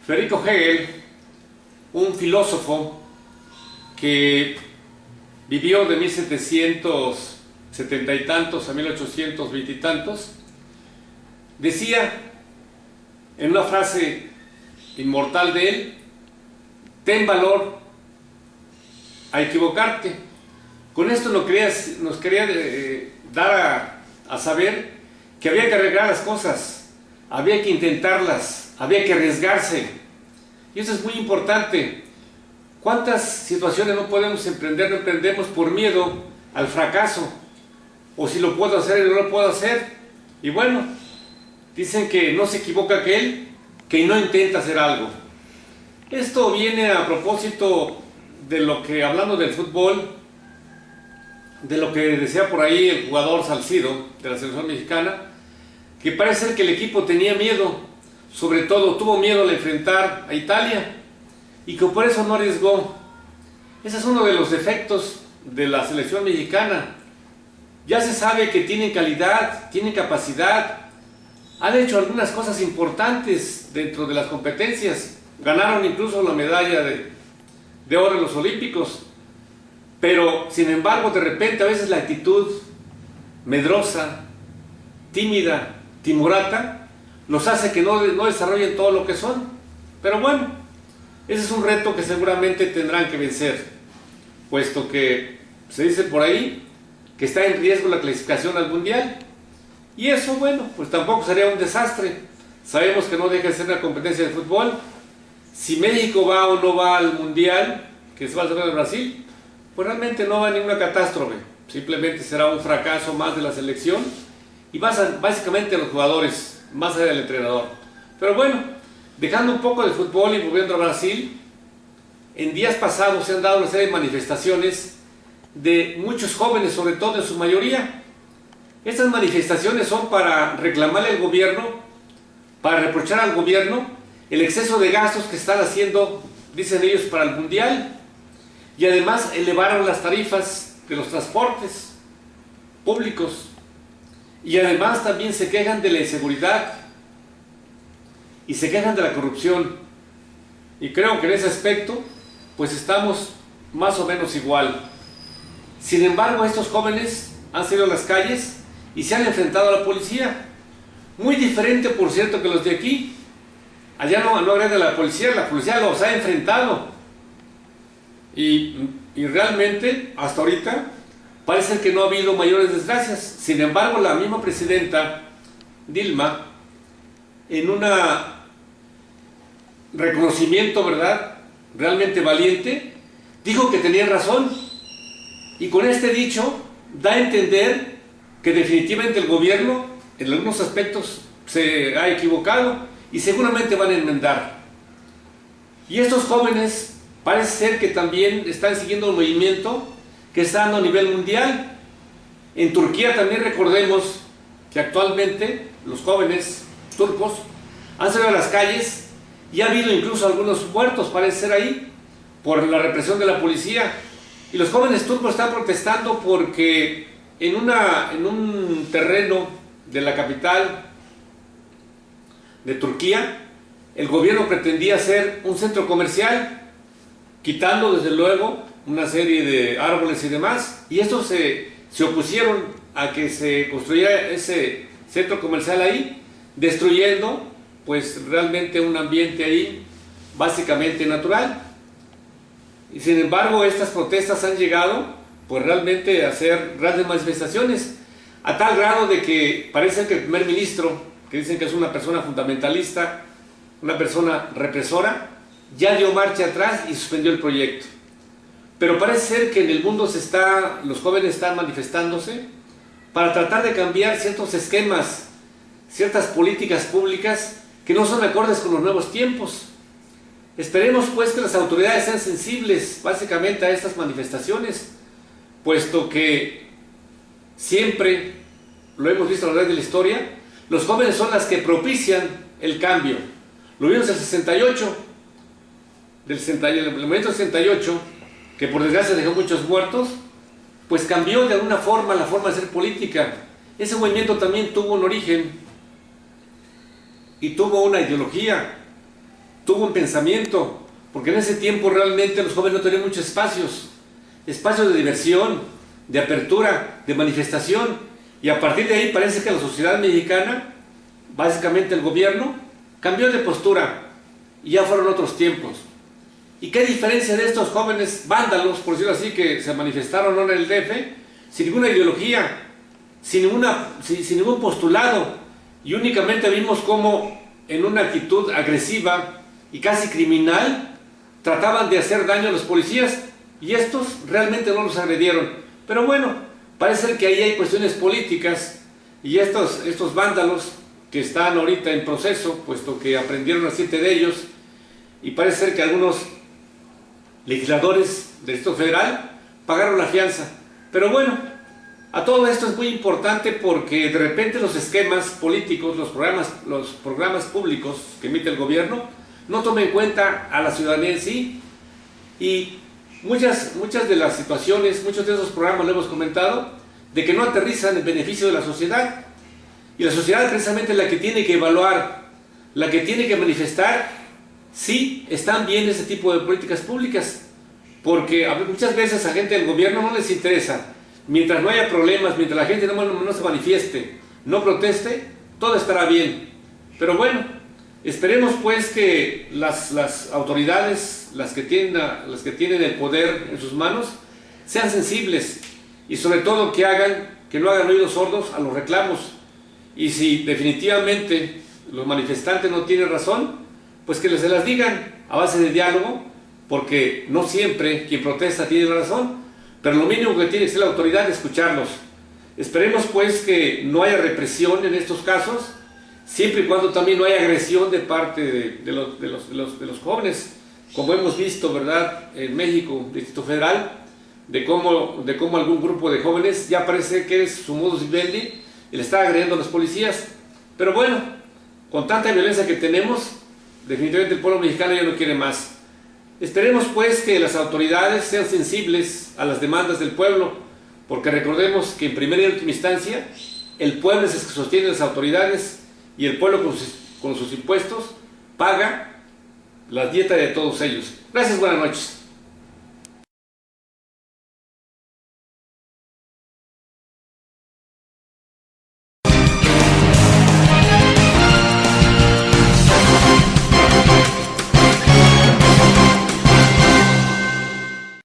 Federico Hegel, un filósofo que vivió de 1770 y tantos a 1820 y tantos, decía en una frase inmortal de él: ten valor a equivocarte. Con esto nos quería dar a saber que había que arreglar las cosas, había que intentarlas, había que arriesgarse. Y eso es muy importante. ¿Cuántas situaciones no podemos emprender, no emprendemos por miedo al fracaso? O si lo puedo hacer y no lo puedo hacer. Y bueno, dicen que no se equivoca aquel que no intenta hacer algo. Esto viene a propósito de lo que, hablando del fútbol, de lo que decía por ahí el jugador Salcido de la selección mexicana, que parece ser que el equipo tenía miedo, sobre todo tuvo miedo al enfrentar a Italia, y que por eso no arriesgó. Ese es uno de los defectos de la selección mexicana. Ya se sabe que tienen calidad, tienen capacidad, han hecho algunas cosas importantes dentro de las competencias, ganaron incluso la medalla de oro en los Olímpicos, pero sin embargo de repente a veces la actitud medrosa, tímida, timorata, los hace que no desarrollen todo lo que son. Pero bueno, ese es un reto que seguramente tendrán que vencer, puesto que se dice por ahí que está en riesgo la clasificación al Mundial. Y eso, bueno, pues tampoco sería un desastre. Sabemos que no deja de ser una competencia de fútbol. Si México va o no va al Mundial, que se va a hacer en Brasil, pues realmente no va a ninguna catástrofe. Simplemente será un fracaso más de la selección y básicamente los jugadores, más allá del entrenador. Pero bueno, dejando un poco de fútbol y volviendo a Brasil, en días pasados se han dado una serie de manifestaciones de muchos jóvenes, sobre todo en su mayoría. Estas manifestaciones son para reclamarle al gobierno, para reprochar al gobierno el exceso de gastos que están haciendo, dicen ellos, para el Mundial, y además elevaron las tarifas de los transportes públicos, y además también se quejan de la inseguridad y se quejan de la corrupción. Y creo que en ese aspecto pues estamos más o menos igual. Sin embargo, estos jóvenes han salido a las calles y se han enfrentado a la policía, muy diferente por cierto que los de aquí. Allá no agrede a la policía los ha enfrentado, y realmente hasta ahorita parece que no ha habido mayores desgracias. Sin embargo, la misma presidenta Dilma, en un reconocimiento, ¿verdad?, realmente valiente, dijo que tenían razón, y con este dicho da a entender que definitivamente el gobierno en algunos aspectos se ha equivocado y seguramente van a enmendar. Y estos jóvenes parece ser que también están siguiendo un movimiento que está dando a nivel mundial. En Turquía también recordemos que actualmente los jóvenes turcos han salido a las calles y ha habido incluso algunos muertos, parece ser ahí, por la represión de la policía. Y los jóvenes turcos están protestando porque en un terreno de la capital de Turquía, el gobierno pretendía hacer un centro comercial, quitando desde luego una serie de árboles y demás, y estos se opusieron a que se construyera ese centro comercial ahí, destruyendo pues realmente un ambiente ahí básicamente natural. Y sin embargo estas protestas han llegado pues realmente a hacer grandes manifestaciones, a tal grado de que parece que el primer ministro, que dicen que es una persona fundamentalista, una persona represora, ya dio marcha atrás y suspendió el proyecto. Pero parece ser que en el mundo los jóvenes están manifestándose para tratar de cambiar ciertos esquemas, ciertas políticas públicas que no son acordes con los nuevos tiempos. Esperemos pues que las autoridades sean sensibles básicamente a estas manifestaciones, puesto que siempre, lo hemos visto a lo largo de la historia, los jóvenes son las que propician el cambio. Lo vimos en el 68, el movimiento 68, que por desgracia dejó muchos muertos, pues cambió de alguna forma la forma de hacer política. Ese movimiento también tuvo un origen y tuvo una ideología, tuvo un pensamiento, porque en ese tiempo realmente los jóvenes no tenían muchos espacios de diversión, de apertura, de manifestación, y a partir de ahí parece que la sociedad mexicana, básicamente el gobierno, cambió de postura, y ya fueron otros tiempos. ¿Y qué diferencia de estos jóvenes vándalos, por decirlo así, que se manifestaron en el DF, sin ninguna ideología, sin ningún postulado, y únicamente vimos cómo en una actitud agresiva y casi criminal trataban de hacer daño a los policías, y estos realmente no los agredieron? Pero bueno, parece ser que ahí hay cuestiones políticas, y estos vándalos que están ahorita en proceso, puesto que aprendieron a 7 de ellos, y parece ser que algunos legisladores del Distrito Federal pagaron la fianza. Pero bueno, a todo esto es muy importante porque de repente los esquemas políticos, los programas públicos que emite el gobierno, no toman en cuenta a la ciudadanía en sí, y muchas de las situaciones, muchos de esos programas lo hemos comentado, de que no aterrizan en beneficio de la sociedad, y la sociedad es precisamente la que tiene que evaluar, la que tiene que manifestar si están bien ese tipo de políticas públicas, porque muchas veces a gente del gobierno no les interesa. Mientras no haya problemas, mientras la gente no se manifieste, no proteste, todo estará bien. Pero bueno, esperemos pues que las autoridades, las que tienen el poder en sus manos, sean sensibles, y sobre todo que no hagan oídos sordos a los reclamos. Y si definitivamente los manifestantes no tienen razón, pues que se las digan a base de diálogo, porque no siempre quien protesta tiene razón, pero lo mínimo que tiene que ser la autoridad es escucharlos. Esperemos pues que no haya represión en estos casos, siempre y cuando también no haya agresión de parte de los jóvenes, como hemos visto, ¿verdad?, en México, Distrito Federal, de cómo algún grupo de jóvenes ya parece que es su modus vivendi y le está agrediendo a los policías. Pero bueno, con tanta violencia que tenemos, definitivamente el pueblo mexicano ya no quiere más. Esperemos pues que las autoridades sean sensibles a las demandas del pueblo, porque recordemos que en primera y última instancia el pueblo es el que sostiene las autoridades, y el pueblo con sus impuestos paga la dieta de todos ellos. Gracias, buenas noches.